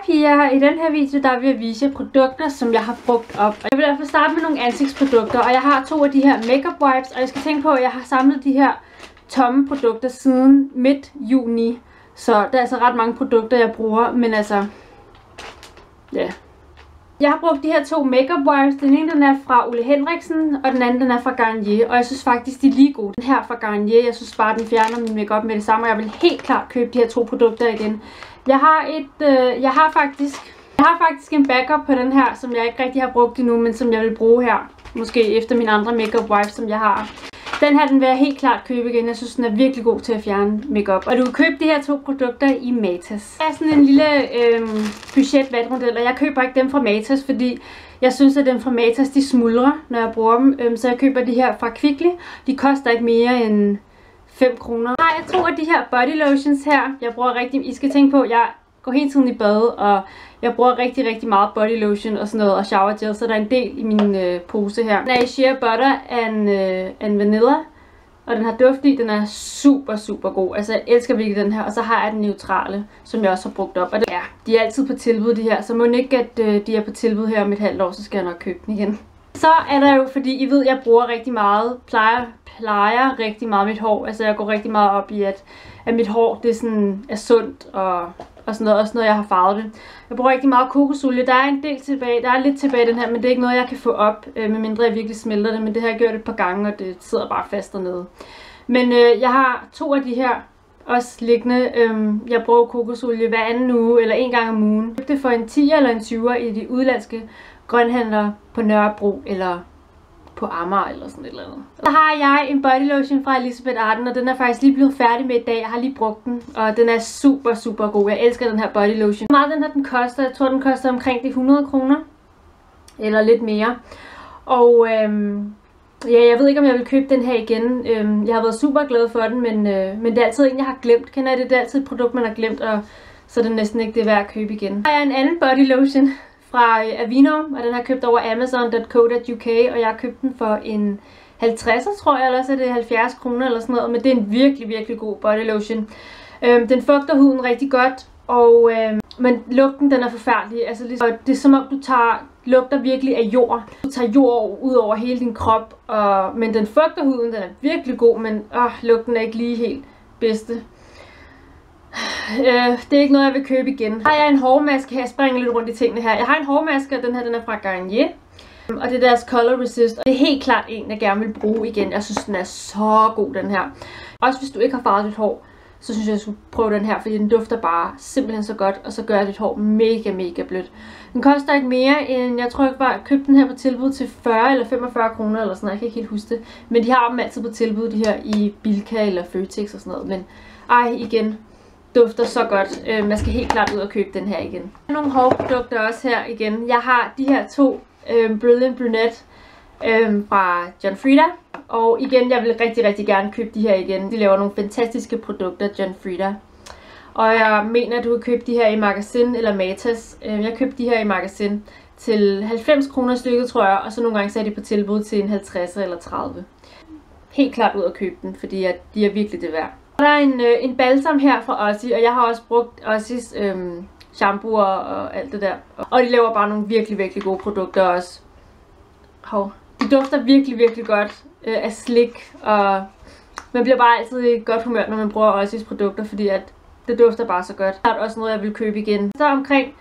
piger, i den her video der vil jeg vise produkter, som jeg har brugt op. Jeg vil derfor starte med nogle ansigtsprodukter, og jeg har 2 af de her makeup wipes, og jeg skal tænke på, at jeg har samlet de her tomme produkter siden midt juni. Så der er altså ret mange produkter, jeg bruger, men altså, ja. Jeg har brugt de her 2 makeup wipes. Den ene den er fra Ole Henriksen, og den anden den er fra Garnier. Og jeg synes faktisk, de er lige gode. Den her fra Garnier, jeg synes bare, den fjerner min makeup med det samme. Og jeg vil helt klart købe de her 2 produkter igen. Jeg har faktisk en backup på den her, som jeg ikke rigtig har brugt endnu, men som jeg vil bruge her. Måske efter mine andre makeup wipes, som jeg har. Den her, den vil jeg helt klart købe igen. Jeg synes, den er virkelig god til at fjerne makeup. Og du kan købe de her 2 produkter i Matas. Det er sådan en lille budget vatmodel, og jeg køber ikke dem fra Matas, fordi jeg synes, at dem fra Matas, de smuldrer, når jeg bruger dem. Så jeg køber de her fra Kvickly. De koster ikke mere end 5 kroner. Jeg tror, at de her body lotions her, jeg bruger rigtig... I skal tænke på, at jeg går hele tiden i bad, og jeg bruger rigtig meget body lotion og sådan noget, og shower gel, så der er en del i min pose her. Den er i Shea Butter and Vanilla, og den har duft i, den er super god. Altså jeg elsker virkelig den her, og så har jeg den neutrale, som jeg også har brugt op. Og ja, de er altid på tilbud de her, så må ikke, at de er på tilbud her om et halvt år, så skal jeg nok købe den igen. Så er der jo, fordi I ved, jeg bruger rigtig meget, plejer rigtig meget mit hår. Altså jeg går rigtig meget op i, at mit hår det sådan er sundt og sådan noget, også noget jeg har farvet det. Jeg bruger rigtig meget kokosolie. Der er en del tilbage, der er lidt tilbage den her, men det er ikke noget jeg kan få op, medmindre jeg virkelig smelter det. Men det har jeg gjort et par gange, og det sidder bare fast dernede. Men jeg har 2 af de her også liggende. Jeg bruger kokosolie hver anden uge eller 1 gang om ugen. Jeg købte det for en 10 eller en 20'er i de udlandske grønhandlere på Nørrebro eller på Amager eller sådan et eller andet. Så har jeg en body lotion fra Elisabeth Arden, og den er faktisk lige blevet færdig med i dag. Jeg har lige brugt den, og den er super god. Jeg elsker den her body lotion. Hvor meget den her den koster? Jeg tror den koster omkring de 100 kroner. Eller lidt mere. Og ja, jeg ved ikke om jeg vil købe den her igen. Jeg har været super glad for den, men det er altid en jeg har glemt. Kender I det? Det er altid et produkt man har glemt, og så er det næsten ikke det værd at købe igen. Så har jeg en anden body lotion fra Aveeno, og den har jeg købt over Amazon.co.uk, og jeg har købt den for en 50'er, tror jeg, eller så er det 70 kroner eller sådan noget, men det er en virkelig god body lotion. Den fugter huden rigtig godt, og men lugten den er forfærdelig. Altså det er som om du lugter virkelig af jord. Du tager jord ud over hele din krop, men den fugter huden, den er virkelig god, men lugten er ikke lige helt bedste. Det er ikke noget jeg vil købe igen. Har jeg en hårmaske her, jeg springer lidt rundt i tingene her. Jeg har en hårmaske, og den her den er fra Garnier. Og det er deres Color Resist, og det er helt klart en jeg gerne vil bruge igen. Jeg synes den er så god den her. Også hvis du ikke har farvet dit hår, så synes jeg du skulle prøve den her, fordi den dufter bare simpelthen så godt, og så gør dit hår mega blødt. Den koster ikke mere end, jeg tror jeg bare købte den her på tilbud til 40 eller 45 kroner eller sådan noget, jeg kan ikke helt huske det. Men de har dem altid på tilbud, de her i Bilka eller Føtex og sådan noget. Men igen, dufter så godt. Man skal helt klart ud og købe den her igen. Nogle hårprodukter også her igen. Jeg har de her 2 Brilliant Brunette fra John Frieda. Og igen, jeg vil rigtig gerne købe de her igen. De laver nogle fantastiske produkter, John Frieda. Og jeg mener, at du kan købe de her i Magasin eller Matas. Jeg købte de her i Magasin til 90 kroner stykket, tror jeg. Og så nogle gange så er de på tilbud til en 50 eller 30. Helt klart ud at købe den, fordi de er virkelig det værd. Der er en balsam her fra Ossie, og jeg har også brugt Ossies shampooer og alt det der. Og de laver bare nogle virkelig gode produkter også. De dufter virkelig godt af slik, og man bliver bare altid i godt humør, når man bruger Ossies produkter, fordi at det dufter bare så godt. Der er også noget, jeg vil købe igen. Så omkring,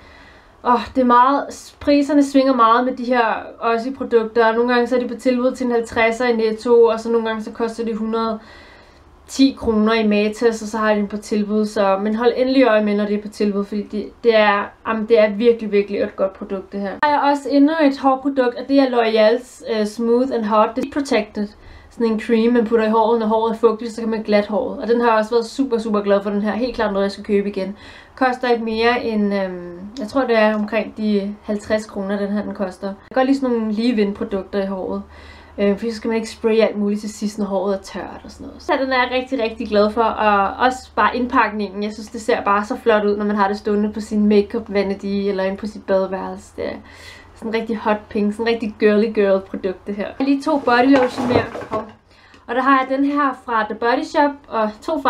det er meget, priserne svinger meget med de her Ossie produkter. Nogle gange så er de på tilbud til en 50'er i Netto, og så nogle gange så koster de 110 kroner i Matas, og så har de den på tilbud. Men hold endelig øje med, når det er på tilbud, fordi det er virkelig et godt produkt det her. Så har jeg også endnu et hårprodukt, og det er L'Oreal's Smooth and Hot. Det er Protected. Sådan en cream, man putter i håret, når håret er fugtigt, så kan man glat håret. Og den har jeg også været super glad for den her. Helt klart noget, jeg skal købe igen. Koster ikke mere end, jeg tror det er omkring de 50 kroner, den her den koster. Jeg kan godt lide sådan nogle leave-in produkter i håret. For så skal man ikke spraye alt muligt til sidst, når håret er tørt og sådan noget. Så den er jeg rigtig glad for, og også bare indpakningen. Jeg synes, det ser bare så flot ud, når man har det stående på sin makeup vanity eller inde på sit badeværelse. Det er sådan en rigtig hot pink, sådan en rigtig girly girl produkt det her. Jeg har lige 2 body lotion mere. Og der har jeg den her fra The Body Shop, og to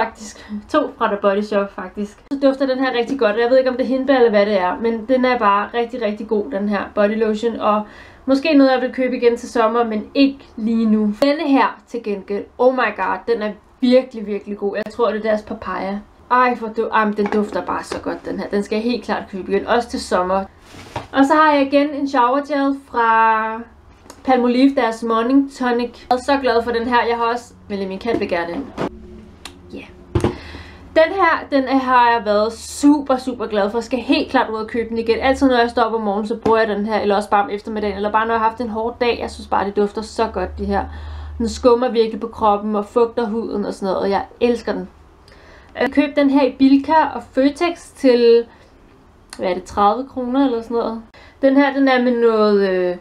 fra The Body Shop faktisk. Så dufter den her rigtig godt, jeg ved ikke om det er hindbær eller hvad det er, men den er bare rigtig, rigtig god, den her body lotion, og måske noget jeg vil købe igen til sommer, men ikke lige nu. Denne her til gengæld, oh my god, den er virkelig, virkelig god. Jeg tror det er deres papaya. Ej, den dufter bare så godt, den her. Den skal jeg helt klart købe igen, også til sommer. Og så har jeg igen en shower gel fra Palmolive, deres Morning Tonic. Jeg er så glad for den her. Jeg har også, min kat vil gerne. Ja. Den her, har jeg været super glad for. Jeg skal helt klart ud og købe den igen. Altid når jeg står op om morgenen, så bruger jeg den her. Eller også bare om eftermiddagen. Eller bare når jeg har haft en hård dag. Jeg synes bare, det dufter så godt, det her. Den skummer virkelig på kroppen og fugter huden og sådan noget. Og jeg elsker den. Jeg købte den her i Bilka og Føtex til, hvad er det, 30 kroner eller sådan noget. Den her, den er med noget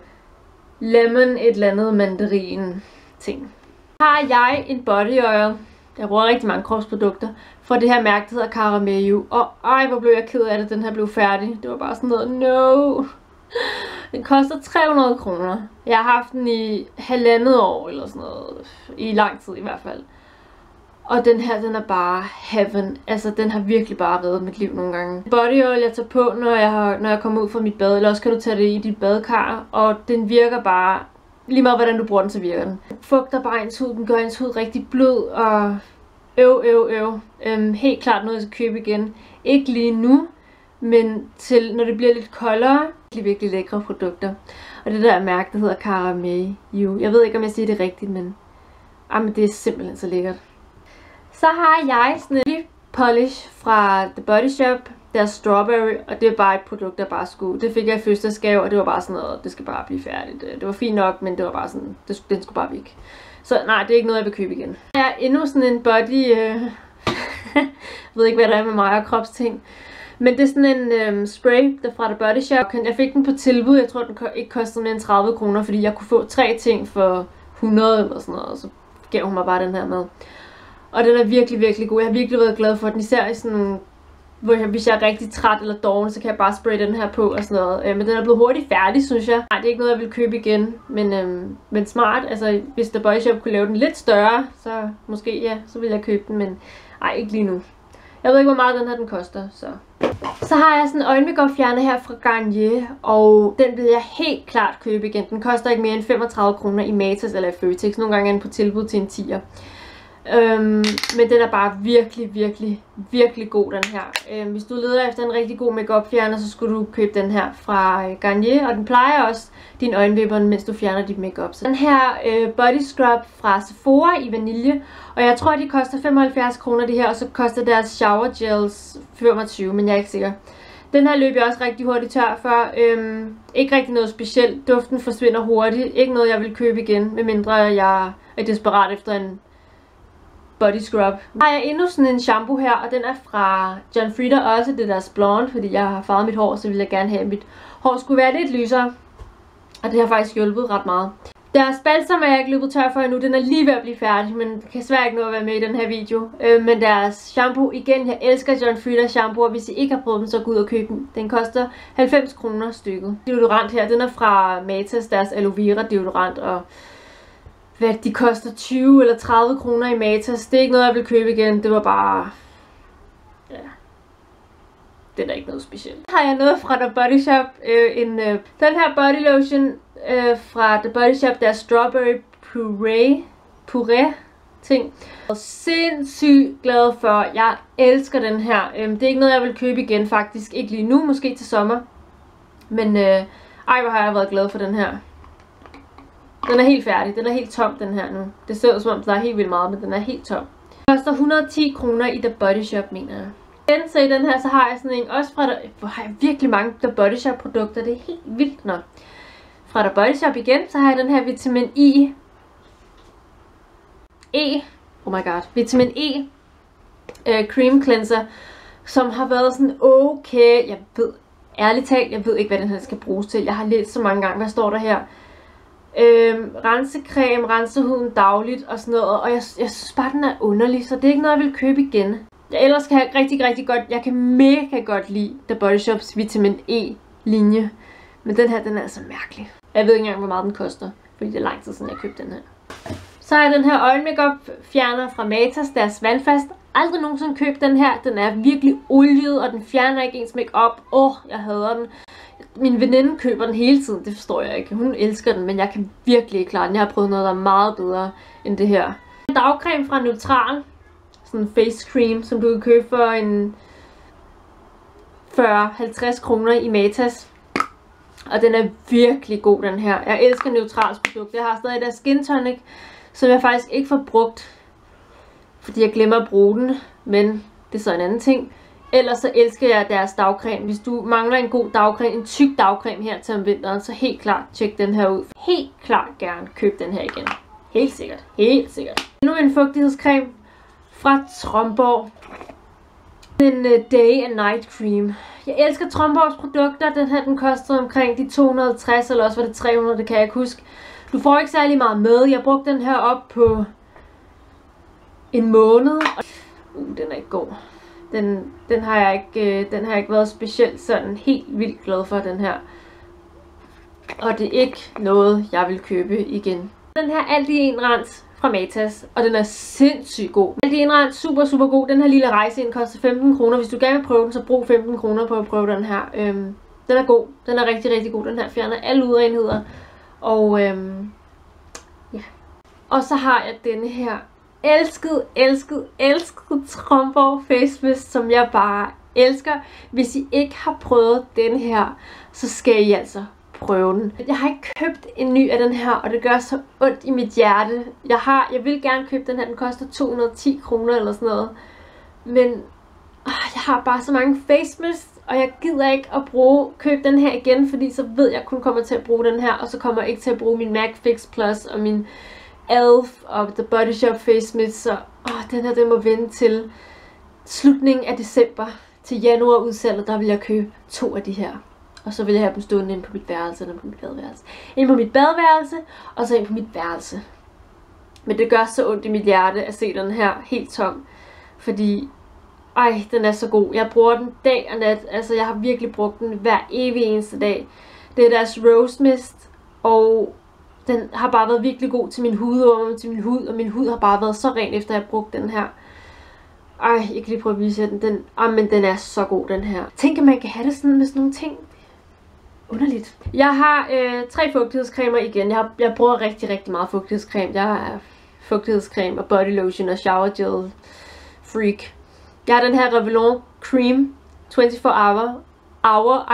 lemon, et eller andet mandarin ting. Har jeg en body oil. Jeg bruger rigtig mange kropsprodukter fra det her mærke, der hedder Caramello. Og ej, hvor blev jeg ked af det, den her blev færdig. Det var bare sådan noget, no. Den koster 300 kroner. Jeg har haft den i 1,5 år eller sådan noget. I lang tid i hvert fald. Og den her, den er bare heaven. Altså, den har virkelig bare reddet mit liv nogle gange. Body oil, jeg tager på, når jeg kommer ud fra mit bad. Eller også kan du tage det i dit badekar. Og den virker bare, lige meget hvordan du bruger den, så virker den. Fugter bare ens hud. Den gør ens hud rigtig blød. Og helt klart noget, jeg skal købe igen. Ikke lige nu, men til når det bliver lidt koldere. Virkelig lækre produkter. Og det der mærke, der hedder Caramello. Jeg ved ikke, om jeg siger det rigtigt, men det er simpelthen så lækkert. Så har jeg sådan en polish fra The Body Shop, deres Strawberry, og det er bare et produkt, der bare skulle. Det fik jeg i fødselsdagsgave, og det var bare sådan noget, det skal bare blive færdigt. Det var fint nok, men det var bare sådan, den skulle bare væk. Så nej, det er ikke noget, jeg vil købe igen. Jeg er endnu sådan en body, jeg ved ikke, hvad der er med mig og kropsting. Men det er sådan en spray, der fra The Body Shop. Jeg fik den på tilbud, jeg tror, den ikke kostede mere end 30 kroner, fordi jeg kunne få 3 ting for 100 eller sådan noget, og så gav hun mig bare den her med. Og den er virkelig, virkelig god. Jeg har virkelig været glad for den, især i sådan, hvis jeg er rigtig træt eller doven, så kan jeg bare spraye den her på og sådan noget. Men den er blevet hurtigt færdig, synes jeg. Nej, det er ikke noget, jeg vil købe igen, men smart. Altså, hvis The Body Shop kunne lave den lidt større, så måske ja, så vil jeg købe den, men ej, ikke lige nu. Jeg ved ikke, hvor meget den her den koster, så. Så har jeg sådan en øjenmakeup fjerner her fra Garnier, og den vil jeg helt klart købe igen. Den koster ikke mere end 35 kroner i Matas eller i Føtex. Nogle gange er den på tilbud til en 10'er. Men den er bare virkelig, virkelig, virkelig god, den her. Hvis du leder efter en rigtig god makeup fjerner, så skulle du købe den her fra Garnier, og den plejer også din øjenvipper, mens du fjerner dit makeup. Så den her body scrub fra Sephora i vanilje, og jeg tror, de koster 75 kroner det her, og så koster deres shower gels 25, men jeg er ikke sikker. Den her løb jeg også rigtig hurtigt tør for. Ikke rigtig noget specielt. Duften forsvinder hurtigt. Ikke noget, jeg vil købe igen, medmindre jeg er desperat efter en body scrub. Så har jeg endnu sådan en shampoo her, og den er fra John Frieda også. Det er deres blonde, fordi jeg har farvet mit hår, så vil jeg gerne have, at mit hår skulle være lidt lysere. Og det har faktisk hjulpet ret meget. Deres balsam er jeg ikke løbet tør for endnu. Den er lige ved at blive færdig, men det kan svært ikke nå at være med i den her video. Men deres shampoo, igen, jeg elsker John Frieda shampoo, og hvis I ikke har prøvet den, så gå ud og køb den. Den koster 90 kroner stykket. Deodorant her, den er fra Matas, deres aloe vera deodorant, og hvad de koster 20 eller 30 kroner i Matas. Det er ikke noget, jeg vil købe igen. Det var bare, ja, det er ikke noget specielt. Har jeg noget fra The Body Shop. Den her body lotion fra The Body Shop, der er strawberry puree ting. Jeg er sindssygt glad for. Jeg elsker den her. Det er ikke noget, jeg vil købe igen faktisk. Ikke lige nu, måske til sommer. Men ej, hvor har jeg været glad for den her. Den er helt færdig. Den er helt tom, den her nu. Det ser ud som om, der er helt vildt meget, men den er helt tom. Den koster 110 kroner i The Body Shop, mener jeg. Så i den her, så har jeg sådan en, også fra, hvor har jeg virkelig mange The Body Shop produkter. Det er helt vildt nok. Fra The Body Shop igen, så har jeg den her vitamin oh my god, vitamin E cream cleanser, som har været sådan okay. Jeg ved, ærligt talt, jeg ved ikke, hvad den her skal bruges til. Jeg har læst så mange gange, hvad står der her? Rensecreme, rense huden dagligt og sådan noget, og jeg synes bare, den er underlig, så det er ikke noget, jeg vil købe igen. Jeg ellers kan rigtig godt, jeg kan mega godt lide The Body Shops vitamin E linje, men den her, den er altså mærkelig. Jeg ved ikke engang, hvor meget den koster, fordi det er lang tid siden, jeg købte den her. Så har jeg den her øjenmakeup fjerner fra Matas, deres vandfast. Aldrig nogensinde købt den her. Den er virkelig oliet, og den fjerner ikke ens makeup. Jeg hader den. Min veninde køber den hele tiden, det forstår jeg ikke. Hun elsker den, men jeg kan virkelig ikke klare den. Jeg har prøvet noget, der er meget bedre end det her. En dagcreme fra Neutral. Sådan en face cream, som du kan købe for en 40-50 kroner i Matas. Og den er virkelig god, den her. Jeg elsker Neutrals produkter. Jeg har stadig deres Skin Tonic, som jeg faktisk ikke får brugt, fordi jeg glemmer at bruge den. Men det er så en anden ting. Ellers så elsker jeg deres dagcreme. Hvis du mangler en god dagcreme, en tyk dagcreme her til om vinteren, så helt klart tjek den her ud. Helt klart gerne køb den her igen. Helt sikkert. Helt sikkert. Nu en fugtighedscreme fra Tromborg. En Day and Night Cream. Jeg elsker Tromborgs produkter. Den her, den kostede omkring de 260, eller også var det 300, det kan jeg ikke huske. Du får ikke særlig meget med. Jeg brugte den her op på en måned. Den er ikke god. Den har jeg ikke været specielt sådan helt vildt glad for, den her. Og det er ikke noget, jeg vil købe igen. Den her Alt i en rens fra Matas, og den er sindssygt god. Alt i en rens, super super god. Den her lille rejse ind koster 15 kroner. Hvis du gerne vil prøve den, så brug 15 kroner på at prøve den her. Den er god. Den er rigtig rigtig god. Den her fjerner alle udrenheder. Og ja. Og så har jeg denne her elskede Tromborg Face Mist, som jeg bare elsker. Hvis I ikke har prøvet den her, så skal I altså prøve den. Jeg har ikke købt en ny af den her, og det gør så ondt i mit hjerte. Jeg vil gerne købe den her. Den koster 210 kroner eller sådan noget. Men jeg har bare så mange face mist, og jeg gider ikke at købe den her igen, fordi så ved jeg kun kommer til at bruge den her, og så kommer jeg ikke til at bruge min MAC Fix Plus og min Elf og The Body Shop Face Mist, så den her, den må vente til slutningen af december. Til januar udsalget, der vil jeg købe 2 af de her. Og så vil jeg have dem stående inde på mit værelse, eller på mit badeværelse. Inde på mit badeværelse, og så ind på mit værelse. Men det gør så ondt i mit hjerte at se den her helt tom. Fordi, den er så god. Jeg bruger den dag og nat. Altså, jeg har virkelig brugt den hver evig eneste dag. Det er deres Rose Mist, og den har bare været virkelig god til min hud, og min hud har bare været så ren, efter jeg har brugt den her. Jeg kan lige prøve at vise den. Men den er så god, den her. Tænk, at man kan have det sådan med sådan nogle ting. Underligt. Jeg har 3 fugtighedscremer igen. Jeg bruger rigtig, rigtig meget fugtighedscreme. Jeg har fugtighedscreme og body lotion og shower gel freak. Jeg har den her Revlon Cream 24 hour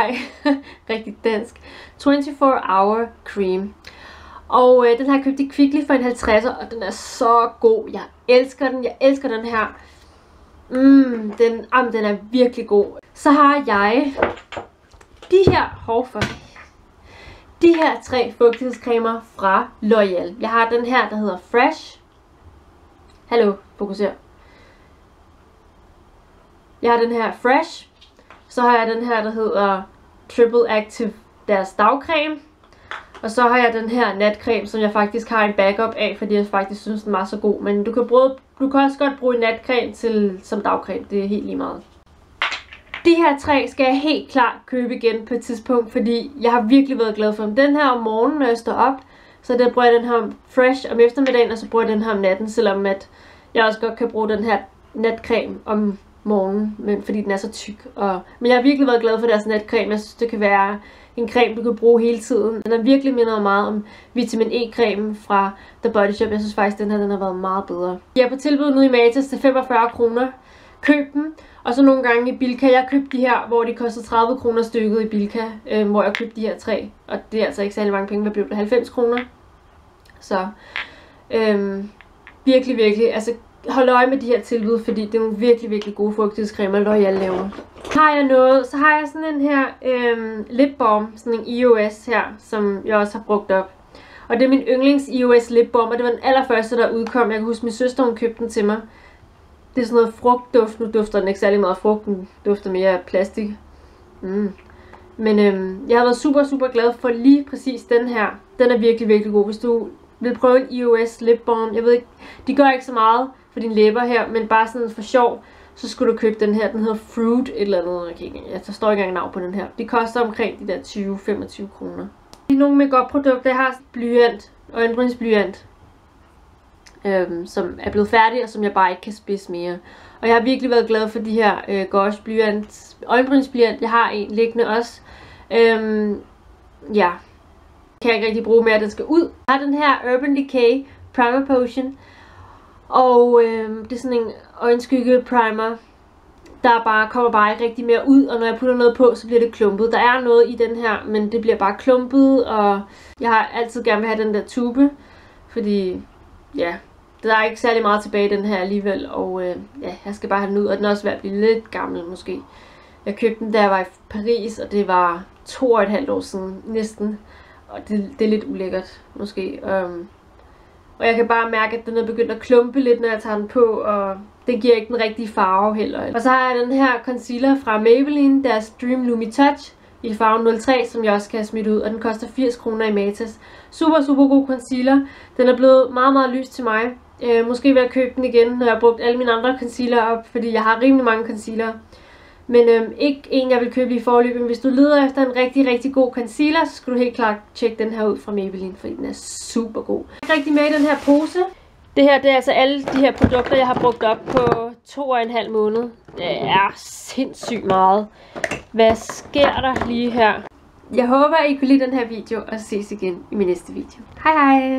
rigtig dansk. 24 hour cream. Og den har jeg købt i Kvickly for en 50'er, og den er så god. Jeg elsker den. Jeg elsker den her. Den er virkelig god. Så har jeg de her 3 fugtighedscremer fra L'Oréal. Jeg har den her, der hedder Fresh. Hallo, fokuser. Jeg har den her Fresh. Så har jeg den her, der hedder Triple Active, deres dagcreme. Og så har jeg den her natcreme, som jeg faktisk har en backup af, fordi jeg faktisk synes, den var så god. Men du kan også godt bruge en natcreme som dagcreme. Det er helt lige meget. De her 3 skal jeg helt klart købe igen på et tidspunkt, fordi jeg har virkelig været glad for dem. Den her om morgenen, når jeg står op, så der bruger jeg den her Fresh om eftermiddagen, og så bruger jeg den her om natten, selvom at jeg også godt kan bruge den her natcreme om morgenen, men fordi den er så tyk. Men jeg har virkelig været glad for deres natcreme. Jeg synes, det kan være en creme, du kan bruge hele tiden. Den har virkelig mindet meget om vitamin E-cremen fra The Body Shop. Jeg synes faktisk, den har været meget bedre. De er på tilbud nu i Matas til 45 kroner. Køb dem. Og så nogle gange i Bilka. Jeg købte de her, hvor de kostede 30 kroner stykket i Bilka. Hvor jeg købte de her 3. Og det er altså ikke særlig mange penge. Hvad blev det? 90 kroner. Så virkelig, virkelig. Altså hold øje med de her tilbud, fordi det er nogle virkelig, virkelig gode fugtighedscremer, L'Oréal laver. Så har jeg sådan en her lip balm, sådan en EOS her, som jeg også har brugt op. Og det er min yndlings EOS lip balm, og det var den allerførste, der udkom. Jeg kan huske, min søster, hun købte den til mig. Det er sådan noget frugtduft. Nu dufter den ikke særlig meget af frugt, den dufter mere af plastik. Men jeg har været super, super glad for lige præcis den her. Den er virkelig, virkelig god. Hvis du vil prøve en EOS lip balm, jeg ved ikke, de gør ikke så meget for dine læber her, men bare sådan for sjov, så skulle du købe den her. Den hedder Fruit et eller andet. Okay, der står ikke engang navn på den her. De koster omkring de der 20-25 kroner. Nogle makeup produkter. Jeg har blyant, øjenbrynsblyant. som er blevet færdig, og som jeg bare ikke kan spidse mere. Og jeg har virkelig været glad for de her Gouache blyant, øjenbrynsblyant. Jeg har en liggende også. Ja, kan jeg ikke rigtig bruge mere, den skal ud. Jeg har den her Urban Decay Primer Potion. Og det er sådan en øjenskygge primer, der kommer bare ikke rigtig mere ud, og når jeg putter noget på, så bliver det klumpet. Der er noget i den her, men det bliver bare klumpet, og jeg har altid gerne vil have den der tube, fordi ja, der er ikke særlig meget tilbage i den her alligevel, og ja, jeg skal bare have den ud, og den er også ved at blive lidt gammel måske. Jeg købte den, da jeg var i Paris, og det var 2,5 år siden, næsten, og det er lidt ulækkert måske. Og jeg kan bare mærke, at den er begyndt at klumpe lidt, når jeg tager den på, og det giver ikke den rigtige farve heller. Og så har jeg den her concealer fra Maybelline, deres Dream Lumi Touch, i farven 03, som jeg også kan have smidt ud, og den koster 80 kroner i Matas. Super, super god concealer. Den er blevet meget, meget lys til mig. Måske vil jeg købe den igen, når jeg har brugt alle mine andre concealer op, fordi jeg har rimelig mange concealer. Men ikke en, jeg vil købe i forløb. Men hvis du leder efter en rigtig, rigtig god concealer, så skal du helt klart tjekke den her ud fra Maybelline, fordi den er super god. Jeg er rigtig med i den her pose. Det her, det er altså alle de her produkter, jeg har brugt op på 2,5 måned. Det er sindssygt meget. Hvad sker der lige her? Jeg håber, I kunne lide den her video, og ses igen i min næste video. Hej hej!